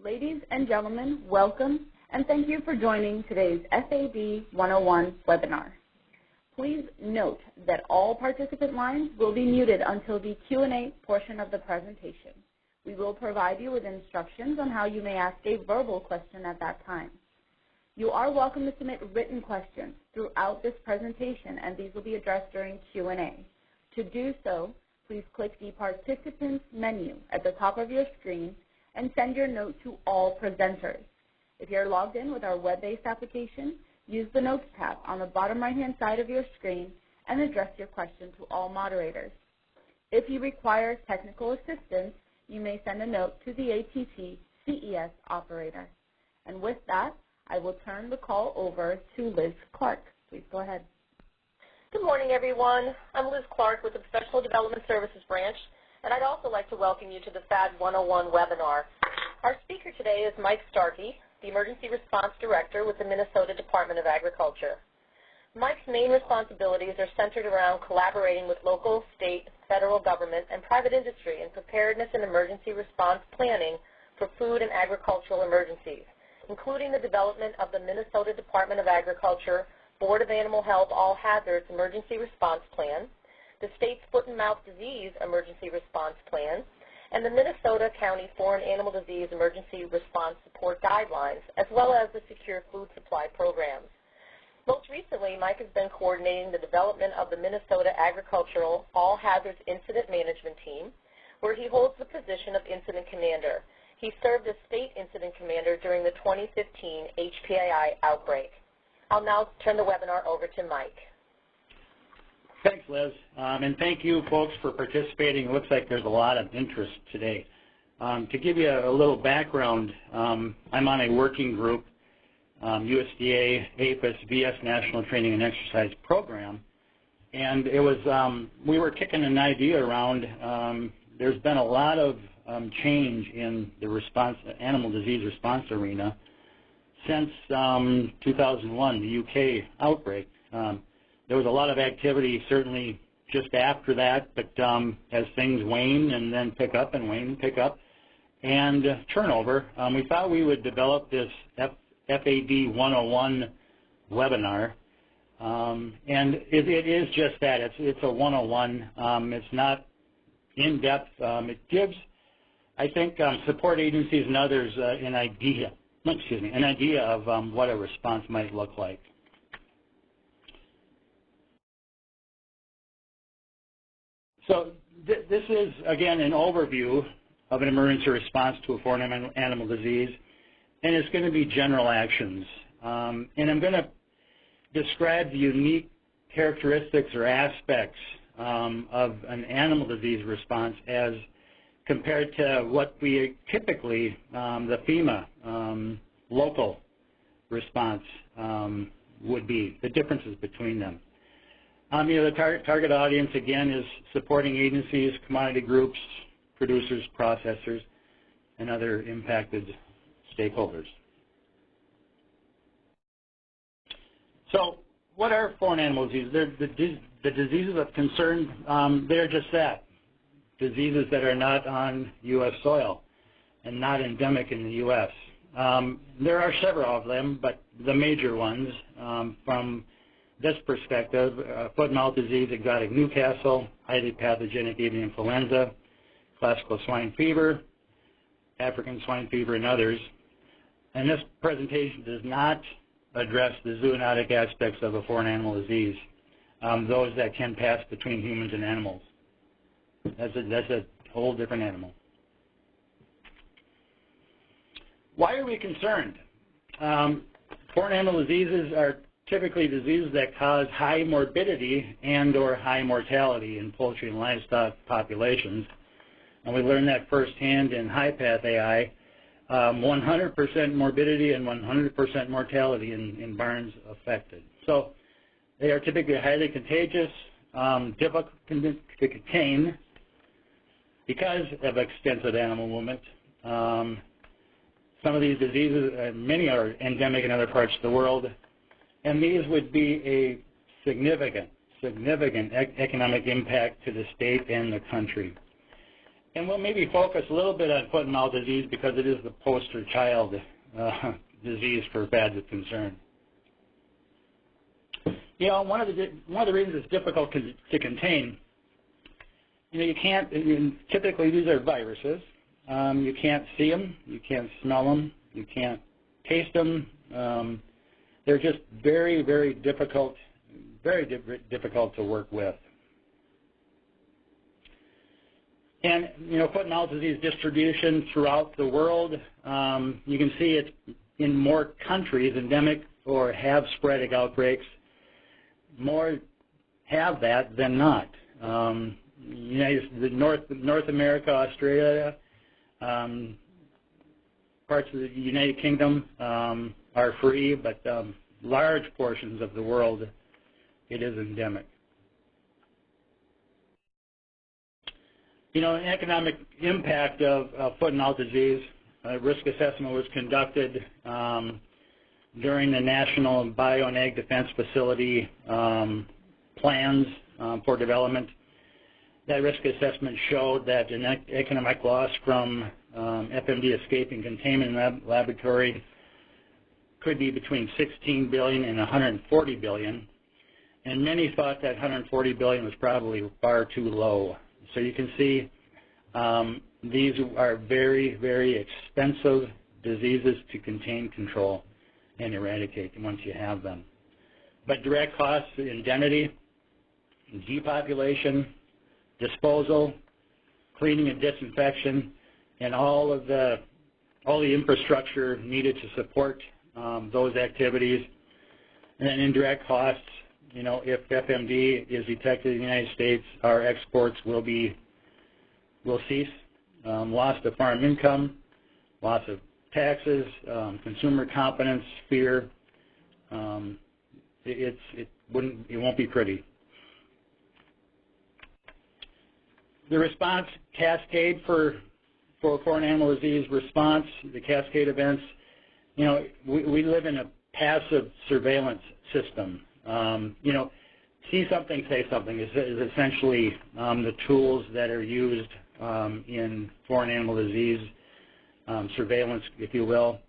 Ladies and gentlemen, welcome and thank you for joining today's FAD 101 webinar. Please note that all participant lines will be muted until the Q&A portion of the presentation. We will provide you with instructions on how you may ask a verbal question at that time. You are welcome to submit written questions throughout this presentation, and these will be addressed during Q&A. To do so, please click the Participants menu at the top of your screen and send your note to all presenters. If you're logged in with our web-based application, use the Notes tab on the bottom right-hand side of your screen and address your question to all moderators. If you require technical assistance, you may send a note to the ATT CES operator. And with that, I will turn the call over to Liz Clark. Please go ahead. Good morning, everyone. I'm Liz Clark with the Professional Development Services Branch, and I'd also like to welcome you to the FAD 101 webinar. Our speaker today is Mike Starkey, the Emergency Response Director with the Minnesota Department of Agriculture. Mike's main responsibilities are centered around collaborating with local, state, federal government, and private industry in preparedness and emergency response planning for food and agricultural emergencies, including the development of the Minnesota Department of Agriculture Board of Animal Health All Hazards Emergency Response Plan, the State's Foot and Mouth Disease Emergency Response Plan, and the Minnesota County Foreign Animal Disease Emergency Response Support Guidelines, as well as the Secure Food Supply Programs. Most recently, Mike has been coordinating the development of the Minnesota Agricultural All Hazards Incident Management Team, where he holds the position of Incident Commander. He served as State Incident Commander during the 2015 HPAI outbreak. I'll now turn the webinar over to Mike. Thanks, Liz, and thank you folks for participating. It looks like there's a lot of interest today. To give you a little background, I'm on a working group, USDA, APHIS, VS National Training and Exercise Program, and it was, we were kicking an idea around. There's been a lot of change in the animal disease response arena since 2001, the UK outbreak. There was a lot of activity certainly just after that, but as things wane and then pick up and wane and pick up, and turnover, we thought we would develop this FAD 101 webinar, and it is just that. It's a 101. It's not in-depth. It gives, I think, support agencies and others an idea of what a response might look like. So this is, again, an overview of an emergency response to a foreign animal disease, and it's going to be general actions. And I'm going to describe the unique characteristics or aspects of an animal disease response as compared to what we typically, the FEMA local response would be, the differences between them. The target audience, again, is supporting agencies, commodity groups, producers, processors, and other impacted stakeholders. So what are foreign animal diseases? The diseases of concern, they're just that, diseases that are not on U.S. soil and not endemic in the U.S. There are several of them, but the major ones from this perspective, foot-and-mouth disease, exotic Newcastle, highly pathogenic avian influenza, classical swine fever, African swine fever, and others. And this presentation does not address the zoonotic aspects of a foreign animal disease, those that can pass between humans and animals. That's a whole different animal. Why are we concerned? Foreign animal diseases are typically diseases that cause high morbidity and or high mortality in poultry and livestock populations. And we learned that firsthand in high-path AI, 100% morbidity and 100% mortality in barns affected. So they are typically highly contagious, difficult to contain because of extensive animal movement. Some of these diseases, many are endemic in other parts of the world, and these would be a significant economic impact to the state and the country. And we'll maybe focus a little bit on foot and mouth disease because it is the poster child disease for FADs of concern. You know, one of the reasons it's difficult to contain, you know, you can't, typically these are viruses. You can't see them, you can't smell them, you can't taste them. They're just very, very difficult to work with. And, you know, foot and mouth disease distribution throughout the world, you can see it's in more countries, endemic or have sporadic outbreaks. More have that than not. North America, Australia, parts of the United Kingdom are free, but large portions of the world, it is endemic. You know, an economic impact of foot and mouth disease, risk assessment was conducted during the National Bio and Ag Defense Facility plans for development. That risk assessment showed that an economic loss from FMD escape and containment laboratory could be between $16 billion and $140 billion, and many thought that $140 billion was probably far too low. So you can see these are very, very expensive diseases to contain, control, and eradicate once you have them. But direct costs, indemnity, depopulation, disposal, cleaning and disinfection, and all the infrastructure needed to support those activities. And then indirect costs, you know, if FMD is detected in the United States, our exports will cease. Loss of farm income, loss of taxes, consumer confidence, fear. It won't be pretty. The response cascade for foreign animal disease response, the cascade events. You know, we live in a passive surveillance system. You know, see something, say something is essentially the tools that are used in foreign animal disease surveillance, if you will.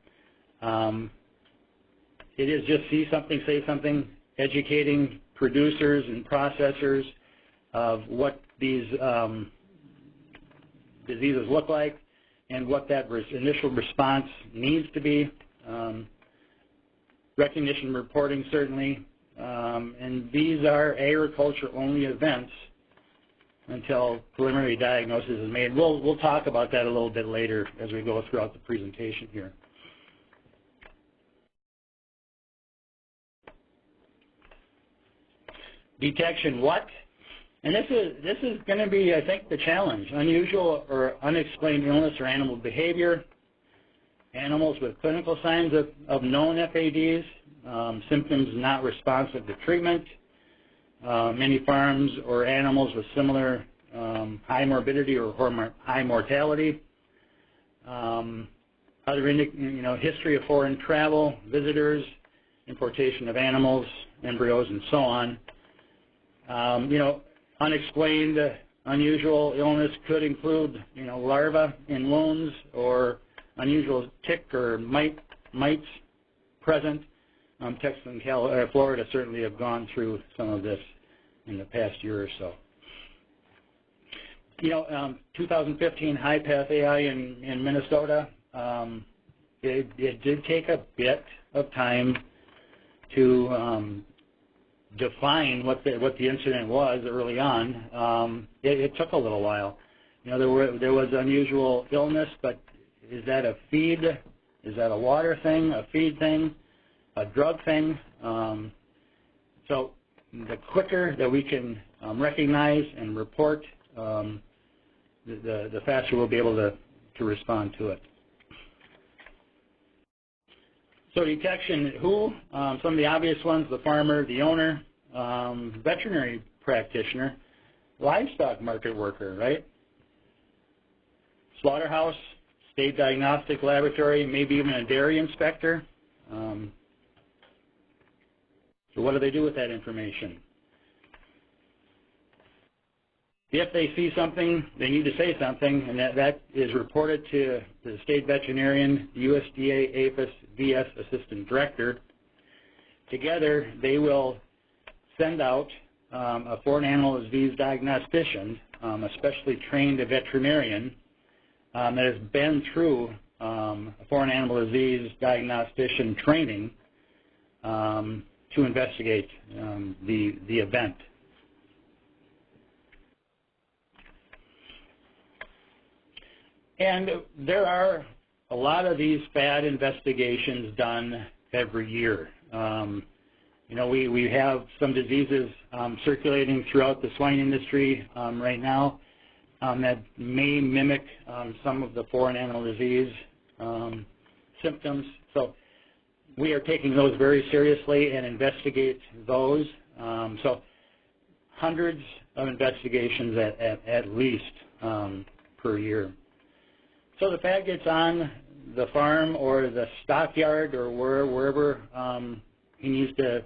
It is just see something, say something, educating producers and processors of what these diseases look like and what that initial response needs to be. Recognition reporting, certainly. And these are agriculture-only events until preliminary diagnosis is made. We'll talk about that a little bit later as we go throughout the presentation here. Detection what? And this is going to be, I think, the challenge. Unusual or unexplained illness or animal behavior, animals with clinical signs of known FADs, symptoms not responsive to treatment, many farms or animals with similar high morbidity or high mortality, history of foreign travel, visitors, importation of animals, embryos, and so on. Unexplained, unusual illness could include, larvae in wounds or unusual tick or mites present. Texas and Florida certainly have gone through some of this in the past year or so. 2015 high-path AI in Minnesota, it did take a bit of time to define what the incident was early on. It took a little while. There was unusual illness, but is that a feed? Is that a water thing, a feed thing, a drug thing? So the quicker that we can recognize and report, the faster we'll be able to respond to it. So detection, who? Some of the obvious ones, the farmer, the owner, veterinary practitioner, livestock market worker, right? Slaughterhouse, state diagnostic laboratory, maybe even a dairy inspector. So what do they do with that information? If they see something, they need to say something, and that is reported to the state veterinarian, USDA APHIS VS Assistant Director. Together, they will send out a foreign animal disease diagnostician, a specially trained veterinarian that has been through foreign animal disease diagnostician training to investigate the event. And there are a lot of these FAD investigations done every year. You know, we have some diseases circulating throughout the swine industry right now that may mimic some of the foreign animal disease symptoms. So we are taking those very seriously and investigate those. So hundreds of investigations at least per year. So the FAD gets on the farm or the stockyard or wherever he needs to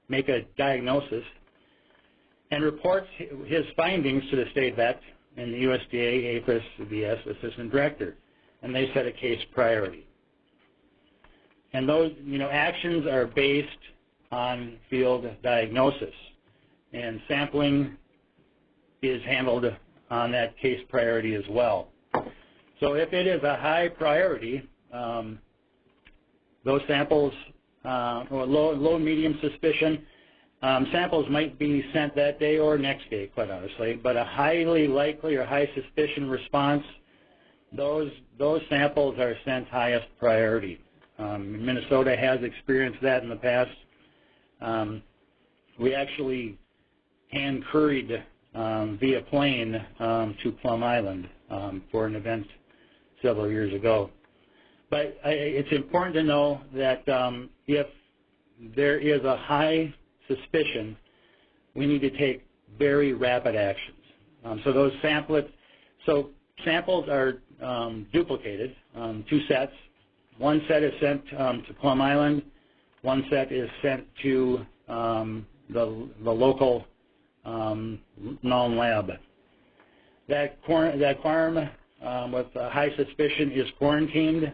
make a diagnosis and reports his findings to the state vet and the USDA APHIS VS Assistant Director, and they set a case priority. And those, you know, actions are based on field diagnosis, and sampling is handled on that case priority as well. So if it is a high priority, those samples, or low, medium suspicion, samples might be sent that day or next day, quite honestly, but a highly likely or high suspicion response, those samples are sent highest priority. Minnesota has experienced that in the past. We actually hand curried via plane to Plum Island for an event several years ago. But it's important to know that if there is a high suspicion, we need to take very rapid actions. So samples are duplicated, two sets. One set is sent to Plum Island. One set is sent to the local Nuln lab. That farm with a high suspicion is quarantined,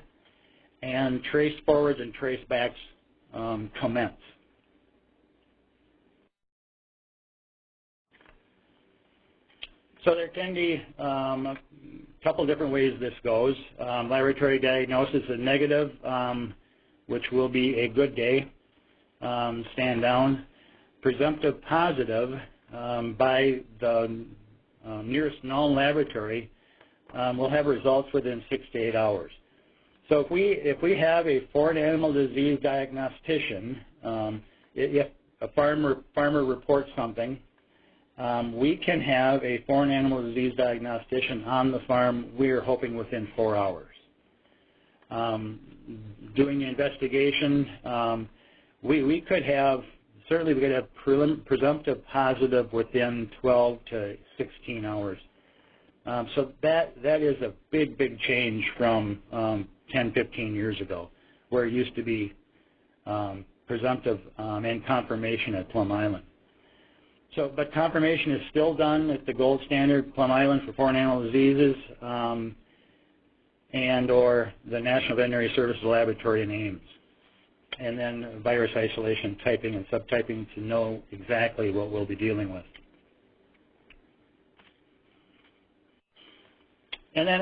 and trace forwards and trace backs commence. So there can be a couple different ways this goes. Laboratory diagnosis is negative, which will be a good day, stand down. Presumptive positive by the nearest Nuln laboratory will have results within 6 to 8 hours. So if we have a foreign animal disease diagnostician, if a farmer reports something, we can have a foreign animal disease diagnostician on the farm, we're hoping within 4 hours. Doing the investigation, we could have presumptive positive within 12 to 16 hours. So that is a big change from 10, 15 years ago, where it used to be presumptive and confirmation at Plum Island. So, but confirmation is still done at the gold standard, Plum Island for foreign animal diseases, and or the National Veterinary Services Laboratory in Ames. And then virus isolation, typing and subtyping to know exactly what we'll be dealing with. And then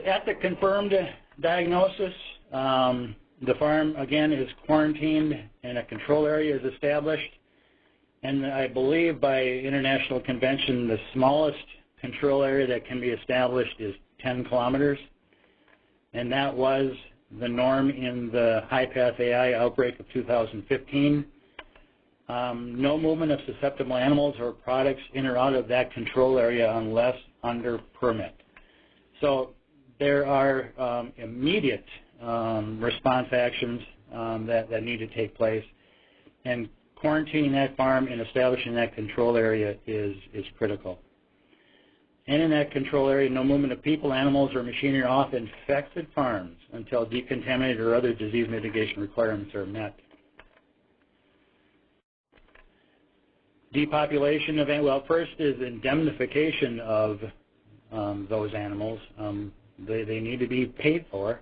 at the confirmed diagnosis, the farm, again, is quarantined and a control area is established. And I believe by international convention, the smallest control area that can be established is 10 kilometers. And that was the norm in the high-path AI outbreak of 2015. No movement of susceptible animals or products in or out of that control area unless under permit. So there are immediate response actions that need to take place, and quarantining that farm and establishing that control area is critical. And in that control area, no movement of people, animals, or machinery off infected farms until decontaminated or other disease mitigation requirements are met. Depopulation event, well, first is indemnification of those animals. They need to be paid for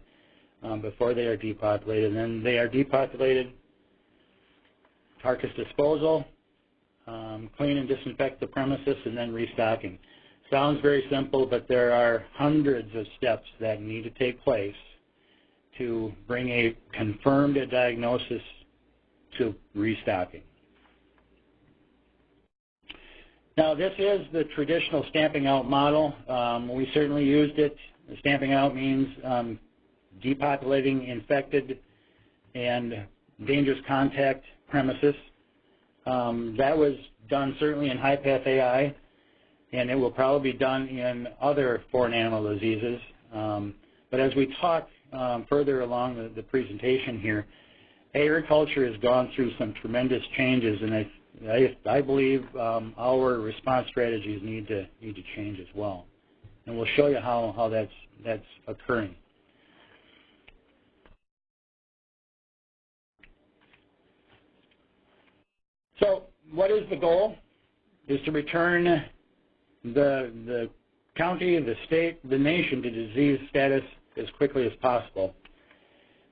before they are depopulated. And then they are depopulated, carcass disposal, clean and disinfect the premises, and then restocking. Sounds very simple, but there are hundreds of steps that need to take place to bring a confirmed diagnosis to restocking. Now, this is the traditional stamping out model. We certainly used it. Stamping out means depopulating infected and dangerous contact premises. That was done certainly in high-path AI, and it will probably be done in other foreign animal diseases. But as we talk further along the presentation here, agriculture has gone through some tremendous changes, and I believe our response strategies need to change as well. And we'll show you how that's occurring. So what is the goal? Is to return the county, the state, the nation to disease status as quickly as possible.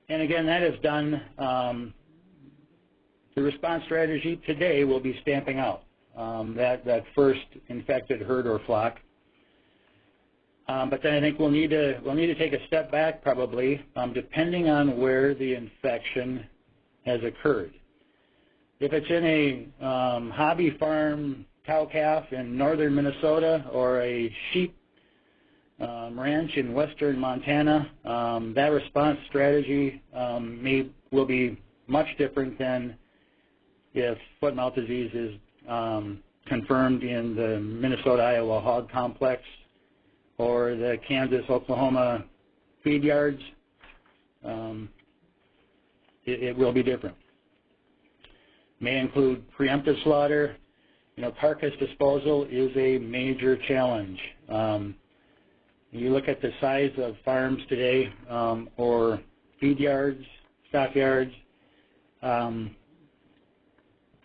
And again, that is done, the response strategy today will be stamping out that first infected herd or flock. But then I think we'll need to take a step back probably, depending on where the infection has occurred. If it's in a hobby farm cow-calf in northern Minnesota or a sheep ranch in western Montana, that response strategy will be much different than if foot-and-mouth disease is confirmed in the Minnesota-Iowa hog complex or the Kansas-Oklahoma feed yards. It will be different. May include preemptive slaughter. You know, carcass disposal is a major challenge. You look at the size of farms today or feed yards, stock yards,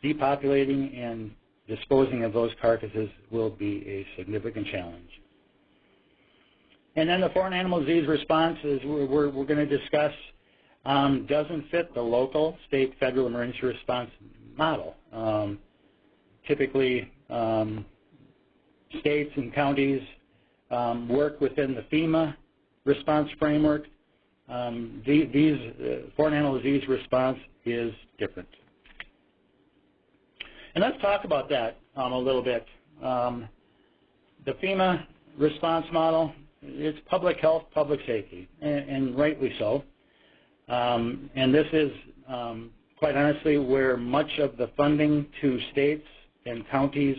depopulating and disposing of those carcasses will be a significant challenge. And then the foreign animal disease response, as we're going to discuss, doesn't fit the local, state, federal emergency response model. Typically, states and counties work within the FEMA response framework. These foreign animal disease response is different. And let's talk about that a little bit. The FEMA response model, it's public health, public safety, and rightly so. And this is, quite honestly, where much of the funding to states and counties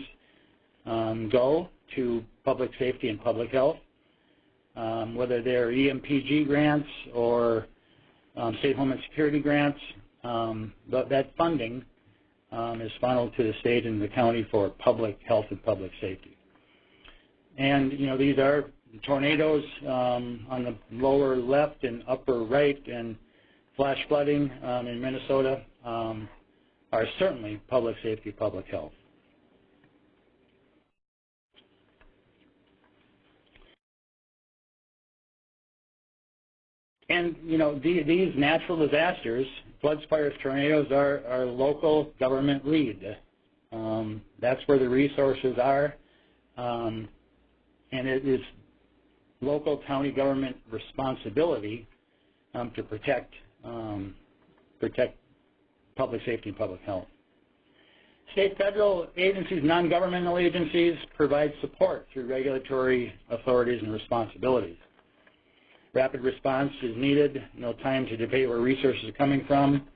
go to public safety and public health, whether they're EMPG grants or state homeland security grants. That funding is funneled to the state and the county for public health and public safety. And, you know, these are tornadoes on the lower left and upper right, and flash flooding in Minnesota are certainly public safety, public health. And, you know, these natural disasters, floods, fires, tornadoes, are local government lead. That's where the resources are, and it is local county government responsibility to protect public safety and public health. State, federal agencies, non-governmental agencies provide support through regulatory authorities and responsibilities. Rapid response is needed, no time to debate where resources are coming from.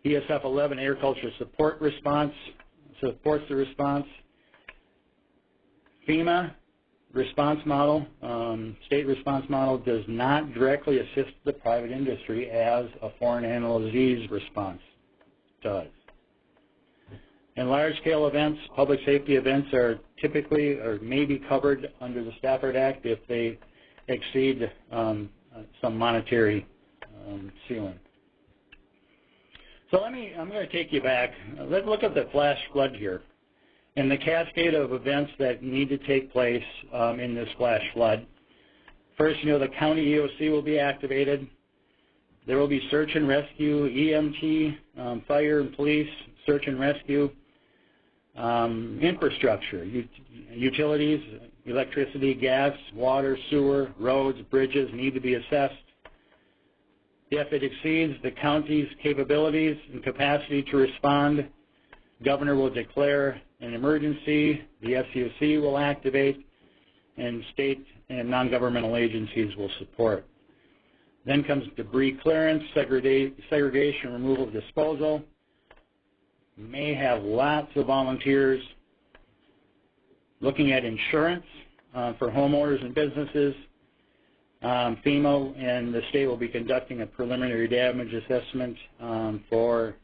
ESF 11 agriculture support response supports the response. FEMA response model, state response model, does not directly assist the private industry as a foreign animal disease response does. In large-scale events, public safety events are typically or may be covered under the Stafford Act if they exceed some monetary ceiling. So I'm going to take you back. Let's look at the flash flood here and the cascade of events that need to take place in this flash flood. First, the county EOC will be activated. There will be search and rescue, EMT, fire and police, search and rescue, infrastructure, utilities, electricity, gas, water, sewer, roads, bridges need to be assessed. If it exceeds the county's capabilities and capacity to respond, governor will declare an emergency, the FCOC will activate, and state and non-governmental agencies will support. Then comes debris clearance, segregation, removal, disposal. You may have lots of volunteers looking at insurance for homeowners and businesses. FEMA and the state will be conducting a preliminary damage assessment for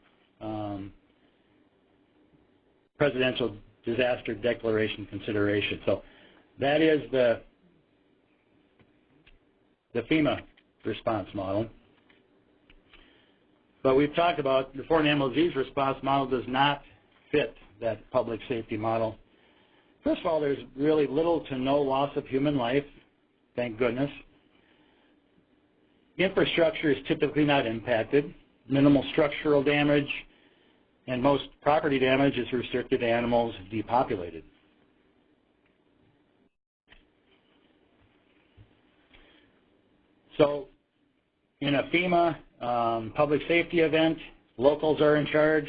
presidential disaster declaration consideration. So that is the FEMA response model. But we've talked about the foreign animal disease response model does not fit that public safety model. First of all, there's really little to no loss of human life, thank goodness. Infrastructure is typically not impacted. Minimal structural damage, and most property damage is restricted to animals depopulated. So in a FEMA public safety event, locals are in charge.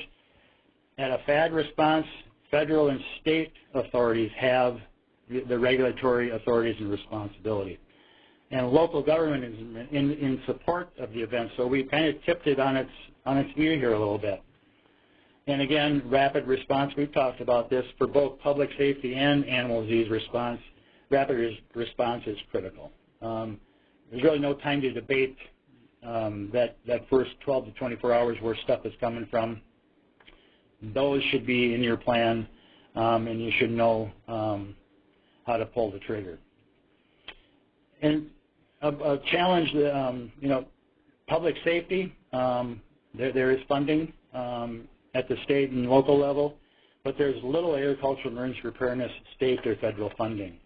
At a FAD response, federal and state authorities have the regulatory authorities and responsibility. And local government is in support of the event, so we kind of tipped it on its ear here a little bit. And again, rapid response, we've talked about this, for both public safety and animal disease response, rapid response is critical. There's really no time to debate that first 12 to 24 hours where stuff is coming from. Those should be in your plan, and you should know how to pull the trigger. And a challenge, public safety, there is funding at the state and local level, but there's little agricultural emergency preparedness state or federal funding.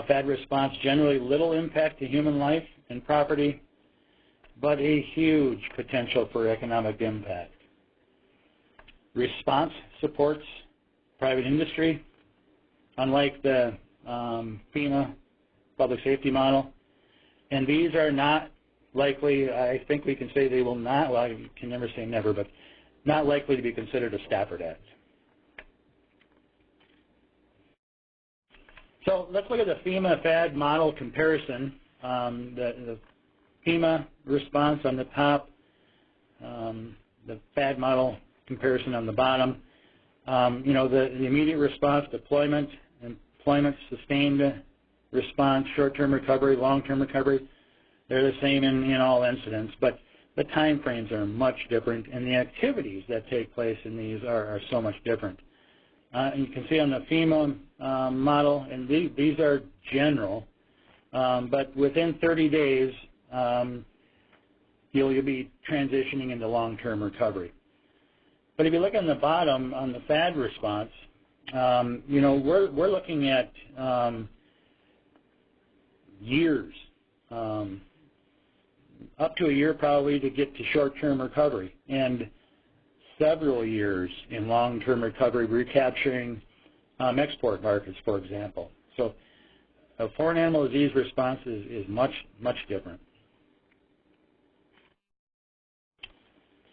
FAD response, generally little impact to human life and property, but a huge potential for economic impact. Response supports private industry, unlike the FEMA public safety model. And these are not likely, I think we can say they will not, well, you can never say never, but not likely to be considered a Stafford Act. So let's look at the FEMA FAD model comparison. The FEMA response on the top, the FAD model comparison on the bottom. The immediate response, deployment, employment, sustained response, short-term recovery, long-term recovery, they're the same in all incidents, but the time frames are much different, and the activities that take place in these are so much different. And you can see on the FEMA model, and these are general, but within 30 days, you'll be transitioning into long-term recovery. But if you look on the bottom, on the FAD response, we're looking at years, up to a year probably to get to short-term recovery, and several years in long-term recovery, recapturing export markets, for example. So a foreign animal disease response is much, much different.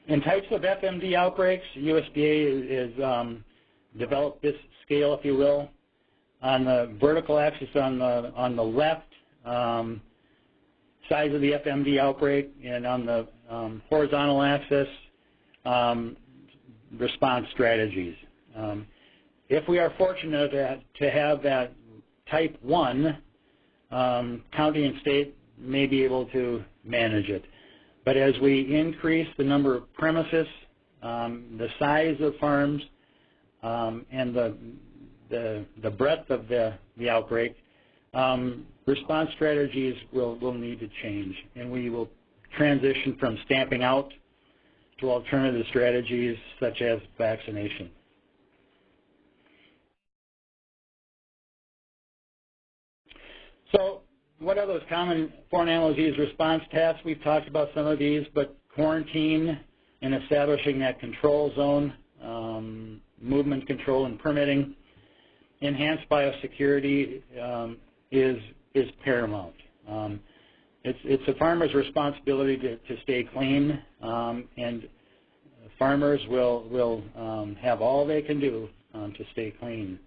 In types of FMD outbreaks, USDA has developed this scale, if you will. On the vertical axis on the left, size of the FMD outbreak, and on the horizontal axis, response strategies. If we are fortunate to have that type 1, county and state may be able to manage it. But as we increase the number of premises, the size of farms, and the breadth of the outbreak, response strategies will need to change, and we will transition from stamping out to alternative strategies such as vaccination. So what are those common foreign animal disease response tasks? We've talked about some of these, but quarantine and establishing that control zone, movement control and permitting, enhanced biosecurity is paramount. It's a farmer's responsibility to stay clean, and farmers will have all they can do to stay clean.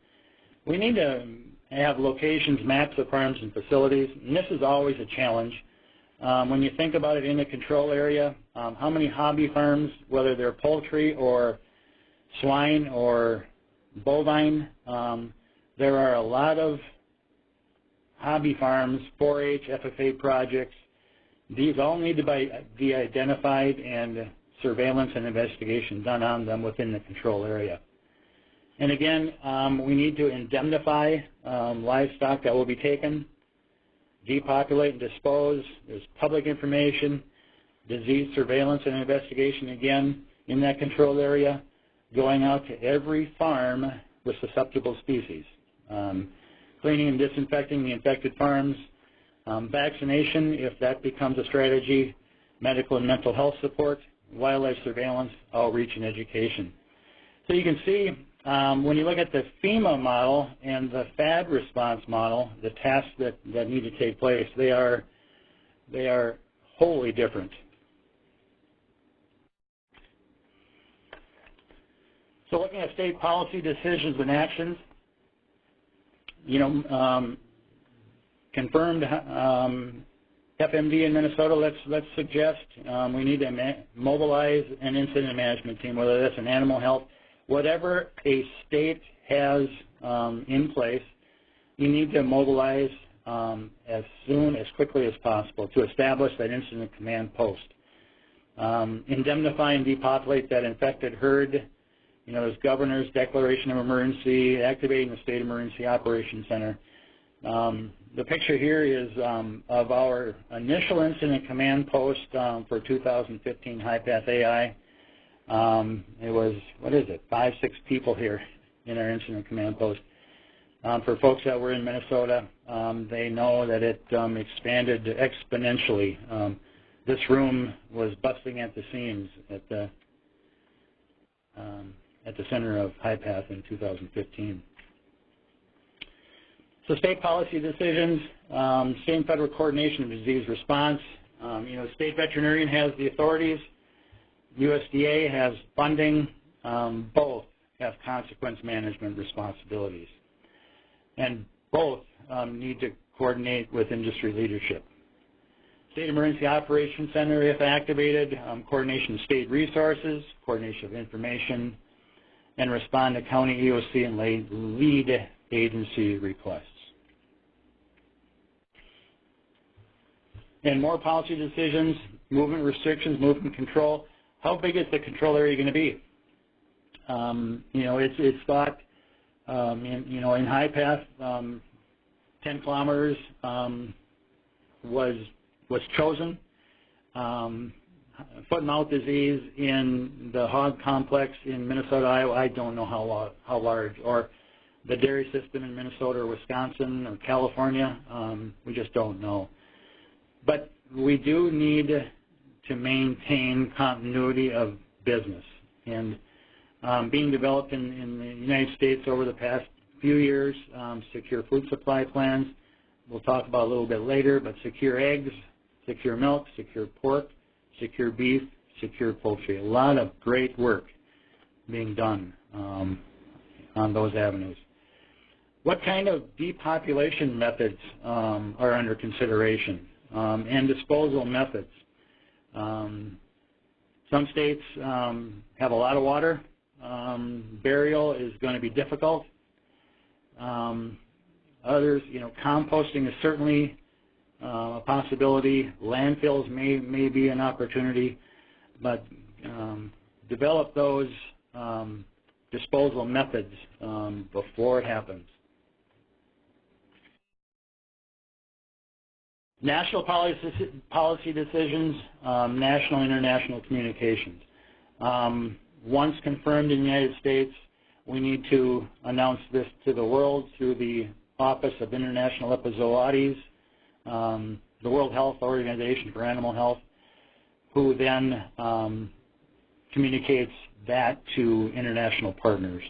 We need to have locations, maps of farms and facilities, and this is always a challenge. When you think about it in a control area, how many hobby farms, whether they're poultry or swine or bovine, there are a lot of hobby farms, 4-H, FFA projects. These all need to be identified and surveillance and investigation done on them within the control area. And again, we need to indemnify livestock that will be taken, depopulate and dispose. There's public information, disease surveillance and investigation, again, in that control area, going out to every farm with susceptible species. Cleaning and disinfecting the infected farms, vaccination, if that becomes a strategy, medical and mental health support, wildlife surveillance, outreach, and education. So you can see when you look at the FEMA model and the FAD response model, the tasks that need to take place, they are wholly different. So looking at state policy decisions and actions, confirmed FMD in Minnesota, let's suggest we need to mobilize an incident management team, whether that's an animal health, whatever a state has in place, you need to mobilize as quickly as possible to establish that incident command post. Indemnify and depopulate that infected herd. There's governor's declaration of emergency, activating the state emergency operations center. The picture here is of our initial incident command post for 2015 High-Path AI. It was, 5-6 people here in our incident command post. For folks that were in Minnesota, they know that it expanded exponentially. This room was busting at the seams at the center of High-Path in 2015. So state policy decisions, state and federal coordination of disease response. State veterinarian has the authorities. USDA has funding. Both have consequence management responsibilities. And both need to coordinate with industry leadership. State Emergency Operations Center, if activated, coordination of state resources, coordination of information, and respond to county EOC and lead agency requests. And more policy decisions, movement restrictions, movement control. How big is the control area going to be? It's thought, in High-Path, 10 kilometers was chosen. Foot and mouth disease in the hog complex in Minnesota, Iowa, I don't know how large, or the dairy system in Minnesota or Wisconsin or California, we just don't know. But we do need to maintain continuity of business. And being developed in the United States over the past few years, secure food supply plans, we'll talk about a little bit later, but secure eggs, secure milk, secure pork, secure beef, secure poultry. A lot of great work being done on those avenues. What kind of depopulation methods are under consideration and disposal methods? Some states have a lot of water. Burial is going to be difficult. Others, composting is certainly a possibility. Landfills may be an opportunity, but develop those disposal methods before it happens. National policy decisions, national and international communications. Once confirmed in the United States, we need to announce this to the world through the Office of International Epizooties, the World Health Organization for Animal Health, who then communicates that to international partners.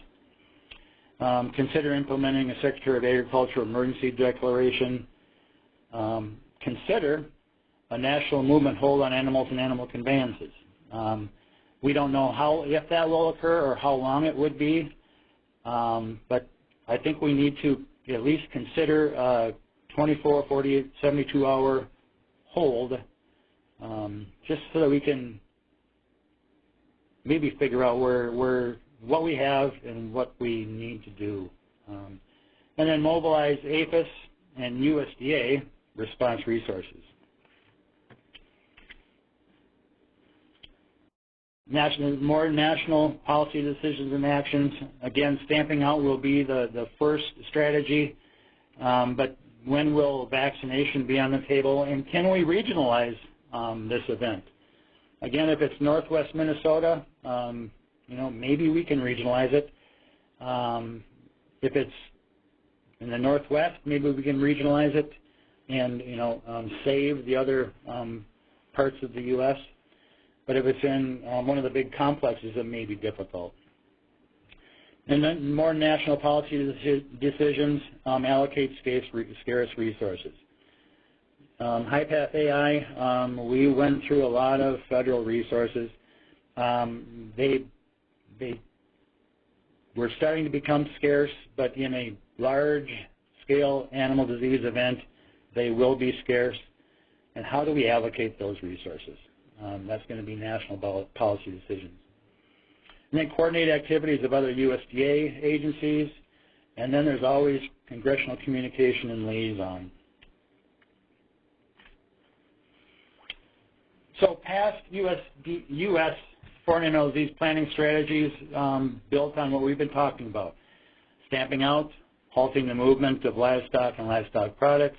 Consider implementing a Secretary of Agriculture emergency declaration. Consider a national movement hold on animals and animal conveyances. We don't know if that will occur or how long it would be, but I think we need to at least consider a 24, 48, 72-hour hold, just so that we can maybe figure out what we have and what we need to do. And then mobilize APHIS and USDA response resources. More national policy decisions and actions. Again, stamping out will be the first strategy, but when will vaccination be on the table, and can we regionalize this event? Again, if it's Northwest Minnesota, maybe we can regionalize it. If it's in the Northwest, maybe we can regionalize it and save the other parts of the U.S. But if it's in one of the big complexes, it may be difficult. And then more national policy decisions, allocate scarce resources. HiPath AI, we went through a lot of federal resources. They were starting to become scarce, but in a large-scale animal disease event, they will be scarce. And how do we allocate those resources? That's going to be national policy decisions. And then coordinate activities of other USDA agencies, and then there's always congressional communication and liaison. So past U.S. foreign animal disease planning strategies built on what we've been talking about. Stamping out, halting the movement of livestock and livestock products,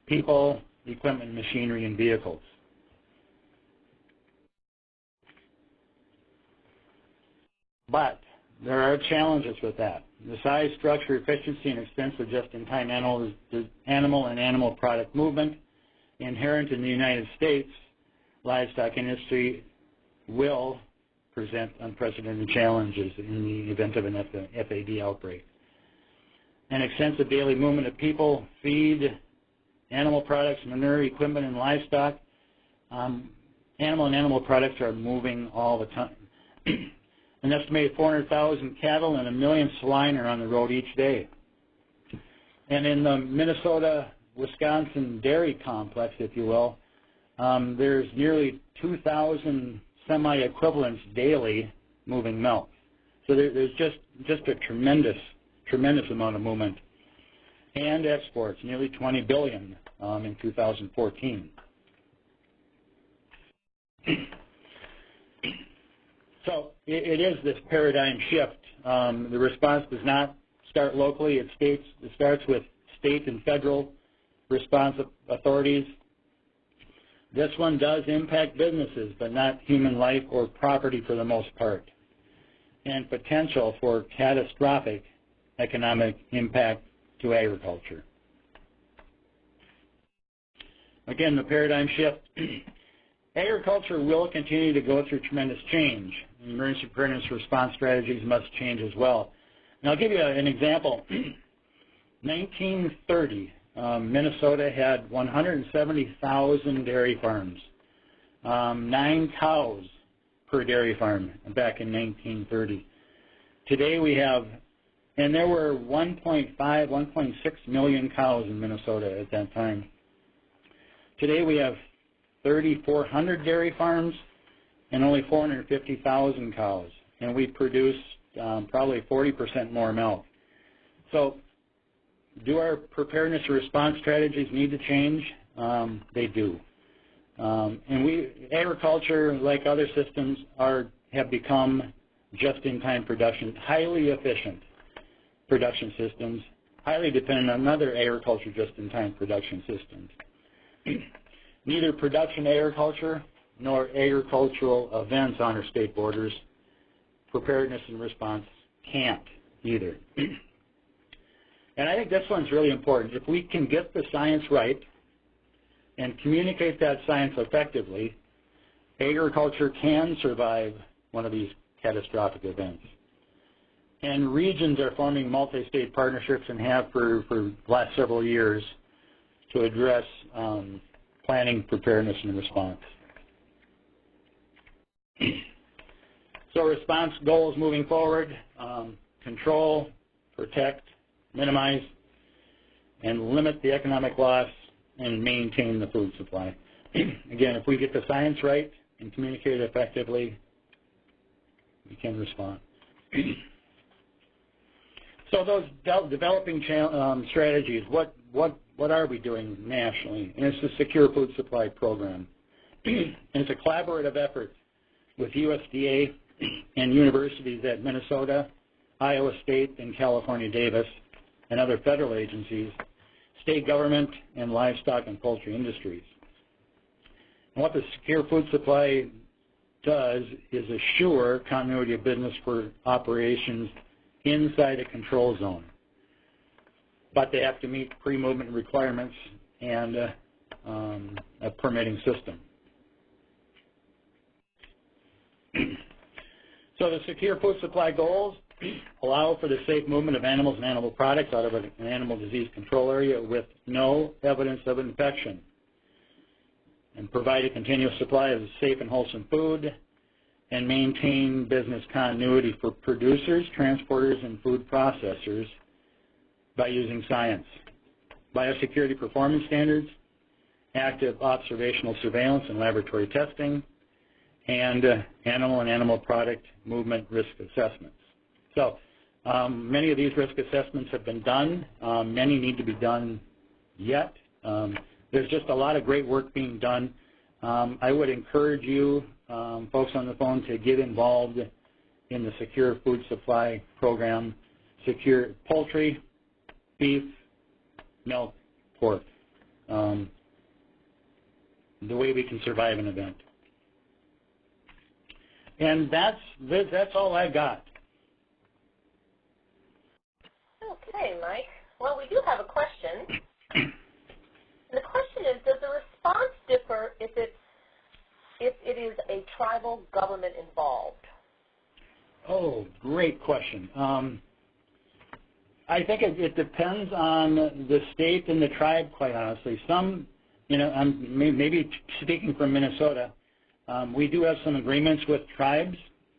people, equipment, machinery, and vehicles. But there are challenges with that. The size, structure, efficiency, and expense of just-in-time animal and animal product movement inherent in the United States livestock industry will present unprecedented challenges in the event of an FAD outbreak. An extensive daily movement of people, feed, animal products, manure, equipment, and livestock. Animal and animal products are moving all the time. An estimated 400,000 cattle and 1 million swine are on the road each day. And in the Minnesota-Wisconsin dairy complex, if you will, there's nearly 2,000 semi-equivalents daily moving milk. So there's just a tremendous amount of movement. And exports, nearly $20 billion in 2014. So it is this paradigm shift. The response does not start locally. It starts with state and federal response authorities. This one does impact businesses, but not human life or property for the most part, and potential for catastrophic economic impact to agriculture. Again, the paradigm shift. Agriculture will continue to go through tremendous change. Emergency preparedness response strategies must change as well. And I'll give you an example. 1930, Minnesota had 170,000 dairy farms, 9 cows per dairy farm back in 1930. Today we have, and there were 1.6 million cows in Minnesota at that time. Today we have 3,400 dairy farms and only 450,000 cows, and we produce probably 40% more milk. So do our preparedness and response strategies need to change? They do. And agriculture, like other systems, have become just-in-time production, highly efficient production systems, highly dependent on other agriculture just-in-time production systems. Neither production agriculture nor agricultural events on our state borders preparedness and response can't either. And I think this one's really important. If we can get the science right and communicate that science effectively, agriculture can survive one of these catastrophic events. And regions are forming multi-state partnerships and have for the last several years to address planning, preparedness, and response. So response goals moving forward, control, protect, minimize, and limit the economic loss and maintain the food supply. Again, if we get the science right and communicate it effectively, we can respond. So those developing strategies, what are we doing nationally? And it's the Secure Food Supply Program. And it's a collaborative effort with USDA and universities at Minnesota, Iowa State, and California Davis, and other federal agencies, state government, and livestock and poultry industries. And what the Secure Food Supply does is assure continuity of business for operations inside a control zone. But they have to meet pre-movement requirements and a permitting system. So the Secure Food Supply goals allow for the safe movement of animals and animal products out of an animal disease control area with no evidence of infection, and provide a continuous supply of safe and wholesome food, and maintain business continuity for producers, transporters, and food processors by using science, biosecurity performance standards, active observational surveillance and laboratory testing, and animal and animal product movement risk assessments. So many of these risk assessments have been done. Many need to be done yet. There's just a lot of great work being done. I would encourage you, folks on the phone, to get involved in the Secure Food Supply Program. Secure poultry, beef, milk, pork. The way we can survive an event. And that's all I got. Okay, Mike. Well, we do have a question. The question is, does the response differ if it is a tribal government involved? Oh, great question. I think it depends on the state and the tribe, quite honestly. Some, I'm maybe speaking from Minnesota, we do have some agreements with tribes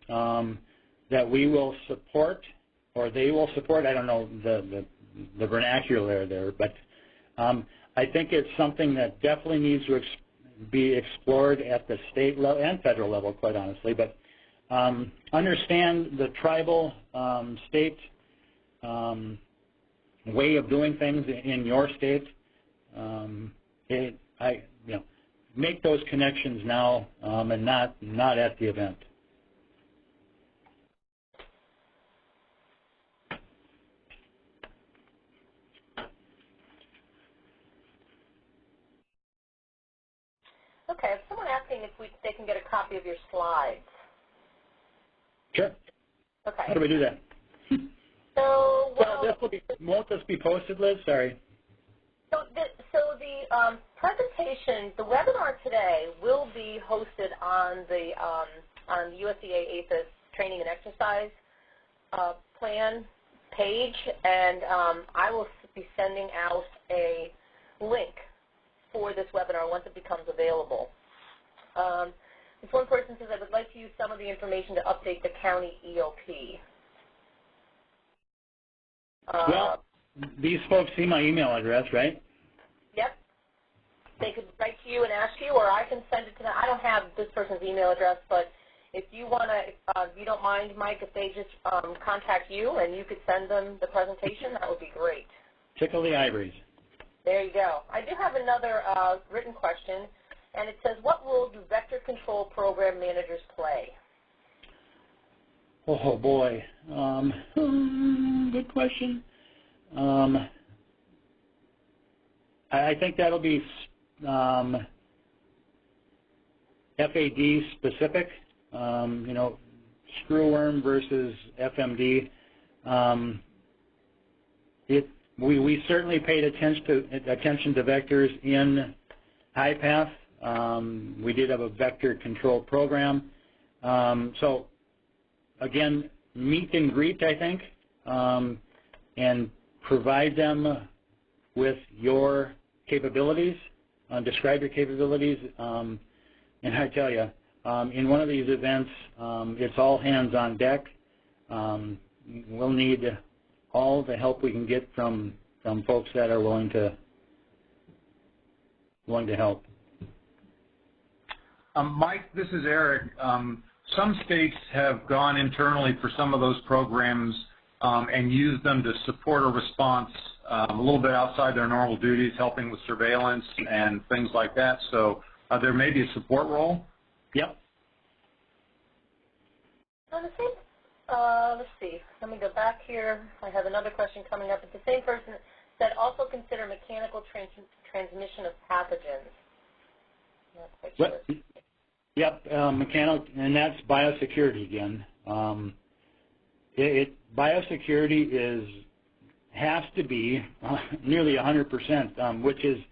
that we will support, or they will support. I don't know the vernacular there, but I think it's something that definitely needs to be explored at the state level and federal level, quite honestly. But understand the tribal state way of doing things in your state. Make those connections now and not at the event. Okay, someone asking if they can get a copy of your slides. Sure. Okay. How do we do that? So, won't this be posted, Liz? Sorry. So the presentation, the webinar today, will be hosted on the USDA APHIS Training and Exercise Plan page, and I will be sending out a link for this webinar once it becomes available. This one person says, I would like to use some of the information to update the county EOP. Well, these folks see my email address, right? Yep. They could write to you and ask you, or I can send it to them. I don't have this person's email address, but if you want to, if you don't mind, Mike, if they just contact you and you could send them the presentation, that would be great. Tickle the ivories. There you go. I do have another written question, and it says, what role do vector control program managers play? Oh, boy. Good question. I think that'll be FAD specific. screwworm versus FMD, we certainly paid attention to vectors in high path. We did have a vector control program. So again, meet and greet, I think, and provide them with your capabilities, describe your capabilities, and I tell you, in one of these events, it's all hands on deck. We'll need all the help we can get from folks that are willing to help. Mike, this is Eric. Some states have gone internally for some of those programs and used them to support a response a little bit outside their normal duties, helping with surveillance and things like that. So there may be a support role. Yep. On the same, let's see. Let me go back here. I have another question coming up. It's the same person that also consider mechanical transmission of pathogens. Not quite sure. Yep, mechanical, and that's biosecurity again. Biosecurity has to be nearly 100%, which is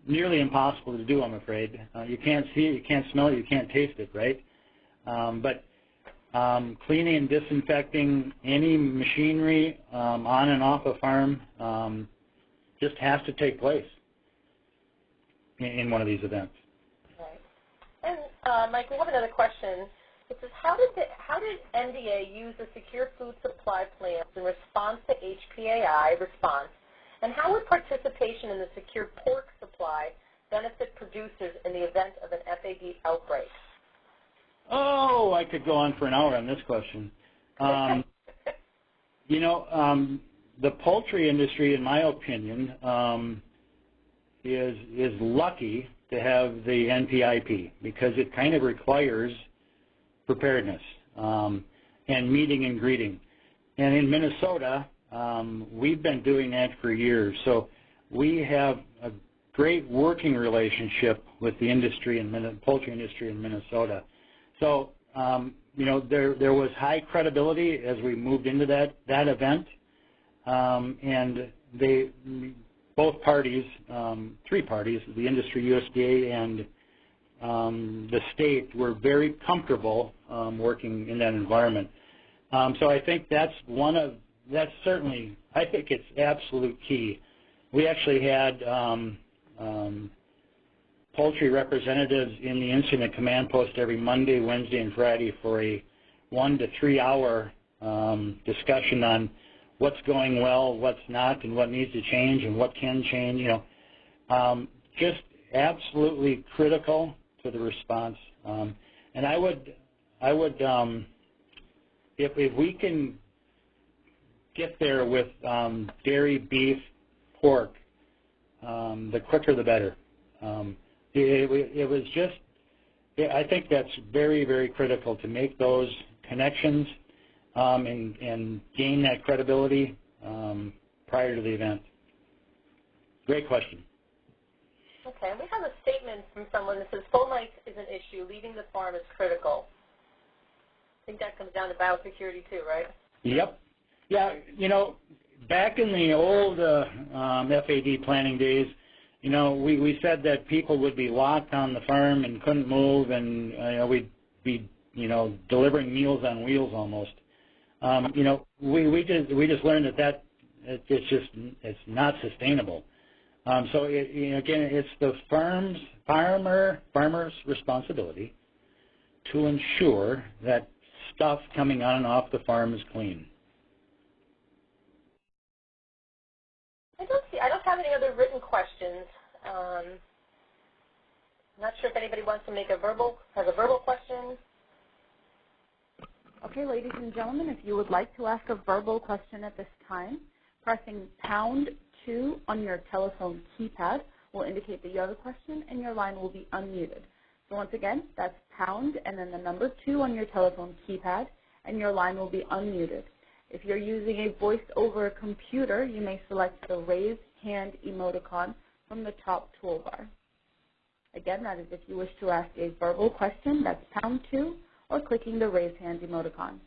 nearly impossible to do, I'm afraid. You can't see it, you can't smell it, you can't taste it, right? But cleaning and disinfecting any machinery on and off a farm just has to take place in one of these events. Right. And Mike, we have another question. It says, how did NDA use the Secure Food Supply Plans in response to HPAI response, and how would participation in the Secure Pork Supply benefit producers in the event of an FAD outbreak? Oh, I could go on for an hour on this question. You know, the poultry industry, in my opinion, is lucky to have the NPIP because it kind of requires preparedness and meeting and greeting. And in Minnesota, we've been doing that for years. So we have a great working relationship with the industry and poultry industry in Minnesota. So, you know, there was high credibility as we moved into that event, and both parties, three parties, the industry, USDA, and the state, were very comfortable working in that environment. So I think that's certainly, I think it's absolute key. We actually had poultry representatives in the incident command post every Monday, Wednesday, and Friday for a 1 to 3 hour discussion on what's going well, what's not, and what needs to change and what can change. You know, just absolutely critical to the response. And I would, if we can get there with dairy, beef, pork, the quicker the better. It was just, I think that's very, very critical to make those connections and gain that credibility prior to the event. Great question. Okay, we have a statement from someone that says fomites is an issue, leaving the farm is critical. I think that comes down to biosecurity too, right? Yep. Yeah, you know, back in the old FAD planning days, you know, we said that people would be locked on the farm and couldn't move, and we'd be, you know, delivering meals on wheels almost. You know, we just learned that it's not sustainable. So you know, again, it's the farmer's responsibility to ensure that stuff coming on and off the farm is clean. I don't have any other written questions. I'm not sure if anybody wants to has a verbal question. Okay, ladies and gentlemen, if you would like to ask a verbal question at this time, pressing #2 on your telephone keypad will indicate that you have a question and your line will be unmuted. So once again, that's pound and then the number 2 on your telephone keypad, and your line will be unmuted. If you're using a voice over a computer, you may select the raise hand emoticon from the top toolbar. Again, that is if you wish to ask a verbal question, that's #2, or clicking the raise hand emoticon.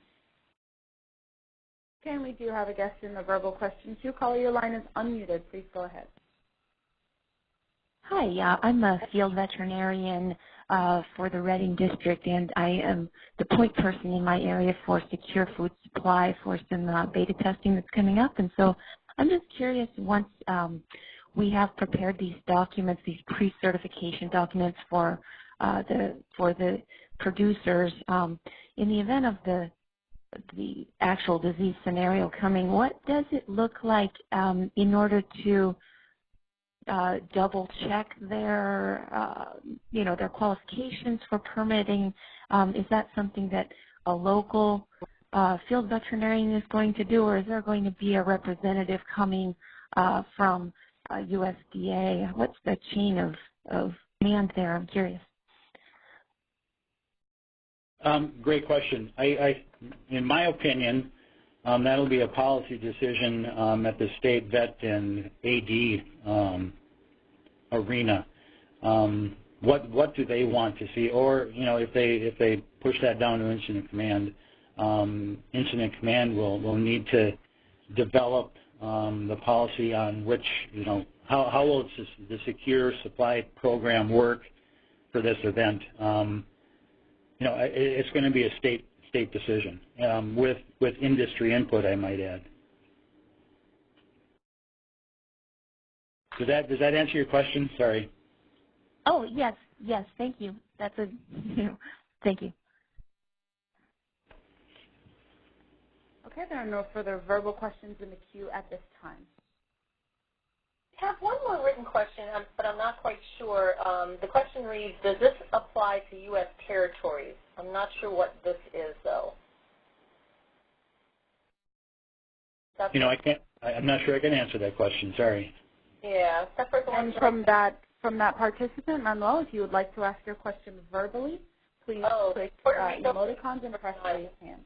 Okay, and we do have a guest in the verbal question queue. Caller, your line is unmuted. Please go ahead. Hi, I'm a field veterinarian for the Reading District, and I am the point person in my area for secure food supply for some beta testing that's coming up. And so I'm just curious, once we have prepared these documents, these pre-certification documents for the producers, in the event of the actual disease scenario coming, what does it look like in order to double check their their qualifications for permitting? Is that something that a local field veterinarian is going to do, or is there going to be a representative coming from USDA? What's the chain of command there? I'm curious. Great question. In my opinion, that'll be a policy decision at the state vet and AD arena. What do they want to see? Or if they push that down to incident command will need to develop the policy on which how will the secure supply program work for this event. It's going to be a state decision with industry input, I might add. Does that answer your question? Sorry. Oh, yes, thank you. That's thank you. Okay, there are no further verbal questions in the queue at this time. I have one more written question, but I'm not quite sure. The question reads, does this apply to U.S. territories? I'm not sure what this is, though. I'm not sure I can answer that question. Sorry. Yeah. And from that participant, Manuel, if you would like to ask your question verbally, please click emoticons and press raise hand.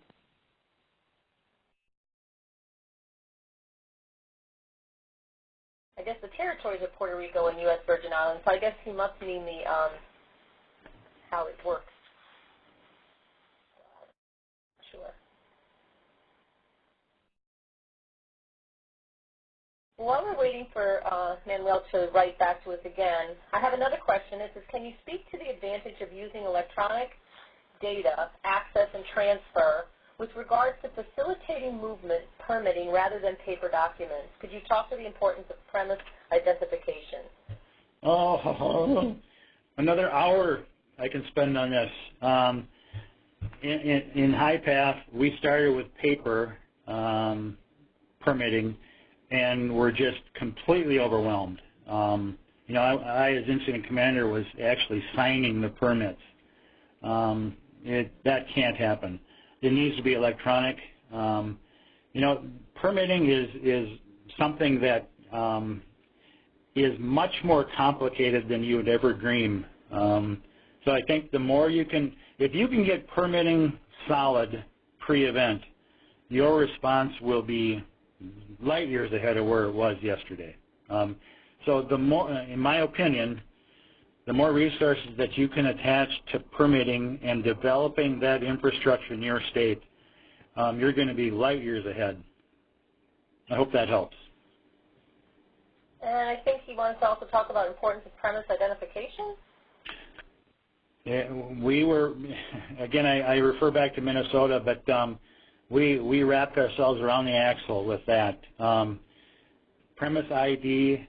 I guess the territories are Puerto Rico and U.S. Virgin Islands, so I guess he must mean the how it works. Sure. While we're waiting for Manuel to write back to us again, I have another question. It says, can you speak to the advantage of using electronic data, access, and transfer with regards to facilitating movement permitting rather than paper documents? Could you talk to the importance of premise identification? Oh, another hour I can spend on this. In High Path, we started with paper permitting, and we're just completely overwhelmed. I, as incident commander, was actually signing the permits. That can't happen. It needs to be electronic. Permitting is something that is much more complicated than you would ever dream. So I think the more you can, if you can get permitting solid pre-event, your response will be light years ahead of where it was yesterday. So the more, in my opinion, the more resources that you can attach to permitting and developing that infrastructure in your state, you're going to be light years ahead. I hope that helps. And I think he wants to also talk about the importance of premise identification. Yeah, we were, again, I refer back to Minnesota, but we wrapped ourselves around the axle with that. Premise ID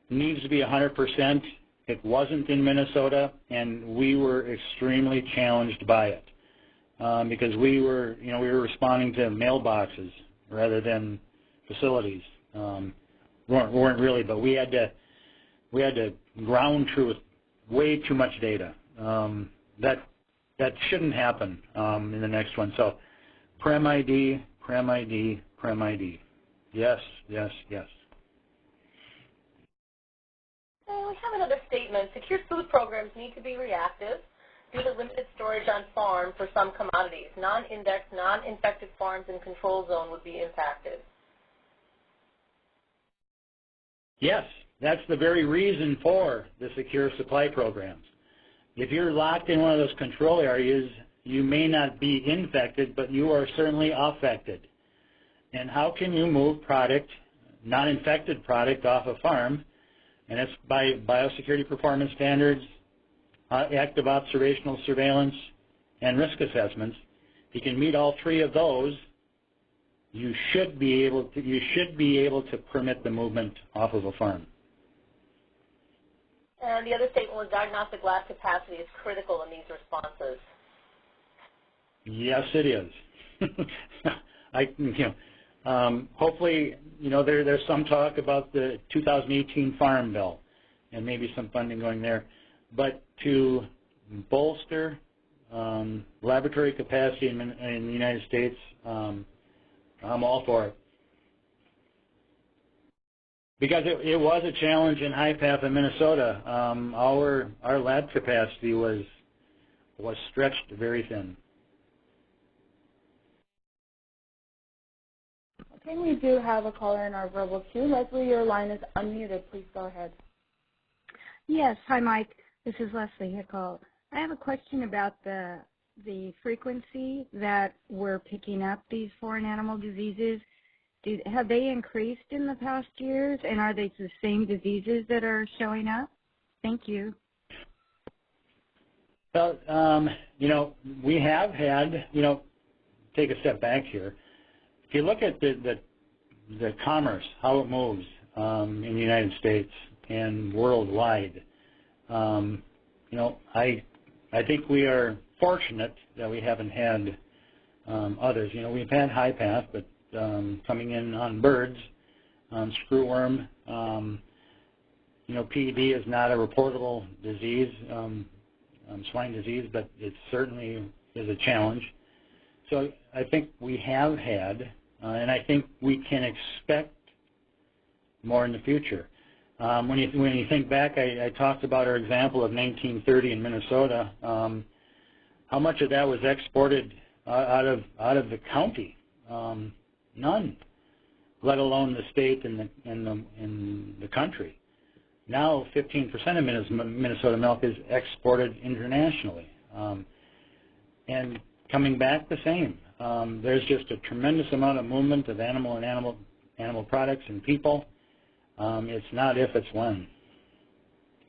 needs to be 100%. It wasn't in Minnesota, and we were extremely challenged by it because we were responding to mailboxes rather than facilities. Weren't really, but we had to ground truth way too much data. That shouldn't happen in the next one. So, Prem ID, Prem ID, Prem ID. Yes, yes, yes. We have another statement. Secure food programs need to be reactive due to limited storage on farm for some commodities. Non-indexed, non-infected farms in control zone would be impacted. Yes, that's the very reason for the secure supply programs. If you're locked in one of those control areas, you may not be infected, but you are certainly affected. And how can you move product, non-infected product, off a farm? And it's by biosecurity performance standards, active observational surveillance, and risk assessments. If you can meet all three of those, you should be able to permit the movement off of a farm. And the other statement was diagnostic lab capacity is critical in these responses. Yes, it is. Hopefully, there's some talk about the 2018 Farm Bill and maybe some funding going there. But to bolster laboratory capacity in the United States, I'm all for it. Because it was a challenge in High Path in Minnesota. Our lab capacity was stretched very thin. Okay, we do have a caller in our verbal queue. Leslie, your line is unmuted. Please go ahead. Yes. Hi, Mike. This is Leslie Hickle. I have a question about the frequency that we're picking up these foreign animal diseases. Have they increased in the past years, and are they the same diseases that are showing up? Thank you. Well, we have had, take a step back here. If you look at the commerce, how it moves in the United States and worldwide, I think we are fortunate that we haven't had others. We've had High Path, but coming in on birds, screwworm, PED is not a reportable disease, swine disease, but it certainly is a challenge. So I think we have had, and I think we can expect more in the future. When you think back, I talked about our example of 1930 in Minnesota. How much of that was exported out of the county? None, let alone the state and the country. Now 15% of Minnesota milk is exported internationally. And coming back the same. There's just a tremendous amount of movement of animal products and people. It's not if, it's when,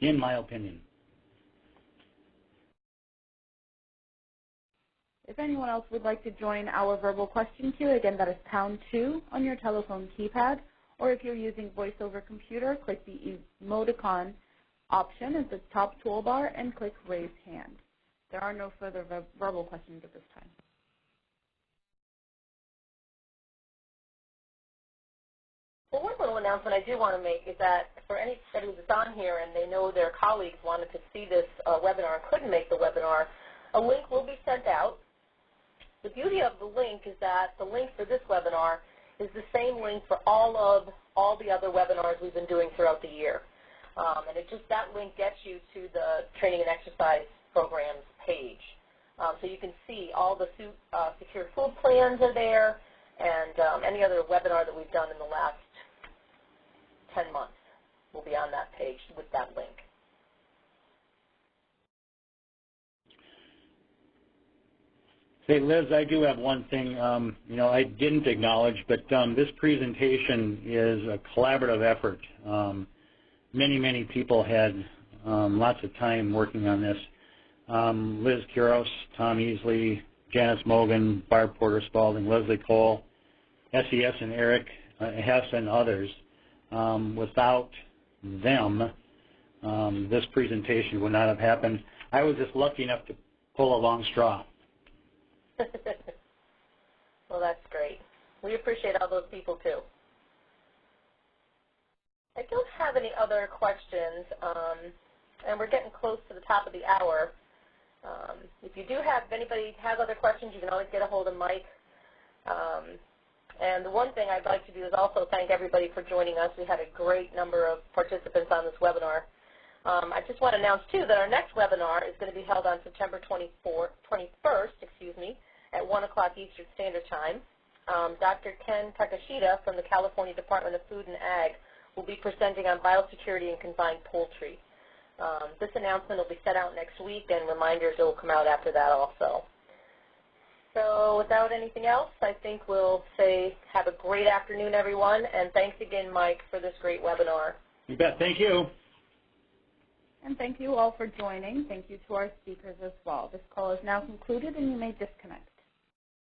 in my opinion. If anyone else would like to join our verbal question queue, again, that is #2 on your telephone keypad. Or if you're using voice over computer, click the emoticon option at the top toolbar and click Raise Hand. There are no further verbal questions at this time. Well, one little announcement I do want to make is that for anybody who's on here and they know their colleagues wanted to see this webinar and couldn't make the webinar, a link will be sent out. The beauty of the link is that the link for this webinar is the same link for all the other webinars we've been doing throughout the year. And that link gets you to the training and exercise programs page. So you can see all the secure food plans are there, and any other webinar that we've done in the last 10 months will be on that page with that link. Hey, Liz, I do have one thing, I didn't acknowledge, but this presentation is a collaborative effort. Many people had lots of time working on this. Liz Kuros, Tom Easley, Janice Mogan, Barb Porter-Spalding, Leslie Cole, SES and Eric Hess and others. Without them, this presentation would not have happened. I was just lucky enough to pull a long straw. Well, that's great. We appreciate all those people, too. I don't have any other questions, and we're getting close to the top of the hour. If anybody has other questions, you can always get a hold of Mike. And the one thing I'd like to do is also thank everybody for joining us. We had a great number of participants on this webinar. I just want to announce, too, that our next webinar is going to be held on September 21st, at 1 o'clock Eastern Standard Time. Dr. Ken Takashita from the California Department of Food and Ag will be presenting on biosecurity in confined poultry. This announcement will be set out next week, and reminders will come out after that also. So without anything else, I think we'll say have a great afternoon, everyone, and thanks again, Mike, for this great webinar. You bet. Thank you. And thank you all for joining. Thank you to our speakers as well. This call is now concluded, and you may disconnect.